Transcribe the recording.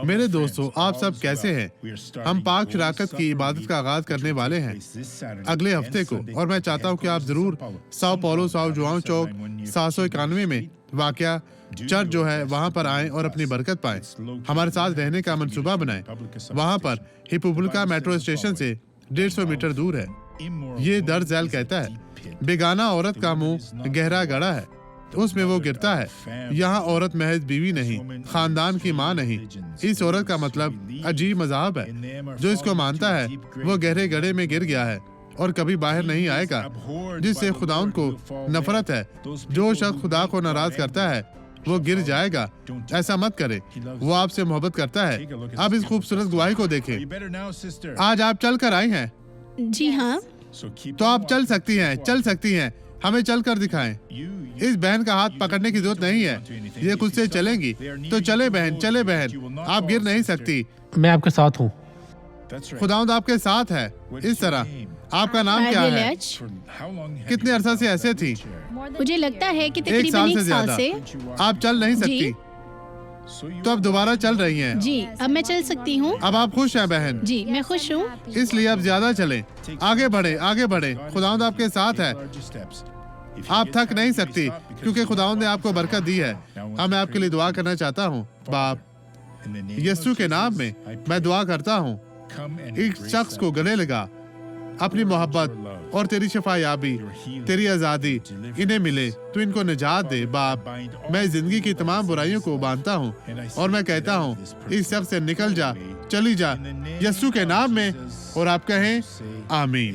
मेरे दोस्तों, आप सब कैसे हैं? हम पाक शराकत की इबादत का आगाज करने वाले हैं अगले हफ्ते को, और मैं चाहता हूं कि आप जरूर साओ paulo साओ जुआओ चौक 791 में वाकया चर्च जो है वहां पर आएं और अपनी बरकत पाएं। हमारे साथ रहने का मंसूबा बनाएं। वहां पर हिपुबुल्का मेट्रो स्टेशन से 150 मीटर दूर है। ये दर झैल कहता है, बेगाना औरत का मुंह गहरा गड़ा है, उसमें वो गिरता है। यहाँ औरत महज बीवी नहीं, खानदान की माँ नहीं। इस औरत का मतलब अजीब मज़हब है। जो इसको मानता है वो गहरे गड्ढे में गिर गया है और कभी बाहर नहीं आएगा। जिससे खुदाउन को नफरत है, जो शख्स खुदा को नाराज करता है वो गिर जाएगा। ऐसा मत करे, वो आपसे मोहब्बत करता है। अब इस खूबसूरत गवाही को देखें। आज आप चल कर आई हैं। जी हाँ, तो आप चल सकती हैं। हमें चल कर दिखाएं। इस बहन का हाथ पकड़ने की जरूरत नहीं है, ये खुद से चलेंगी। तो चले बहन, आप गिर नहीं सकती। मैं आपके साथ हूँ। खुदावंद आपके साथ है। इस तरह आपका नाम क्या है? कितने अरसा से ऐसे थी? मुझे लगता है कि 1 तकरीबन साल 1 से साल ज्यादा। से। आप चल नहीं सकती, तो अब दोबारा चल रही हैं। जी, अब मैं चल सकती हूँ। अब आप खुश हैं बहन? जी, मैं खुश हूँ। इसलिए अब ज्यादा चलें। आगे बढ़े। खुदावंद आपके साथ है। आप थक नहीं सकती क्योंकि खुदावंद ने आपको बरकत दी है। अब मैं आपके लिए दुआ करना चाहता हूँ। बाप, यीशु के नाम में मैं दुआ करता हूँ, इस शख्स को गले लगा, अपनी मोहब्बत और तेरी शफायाबी, तेरी आजादी इन्हें मिले। तो इनको निजात दे। बाप, मैं जिंदगी की तमाम बुराइयों को बांधता हूँ और मैं कहता हूँ, इस शख्स से निकल जा, चली जा, यीशु के नाम में। और आप कहें आमीन।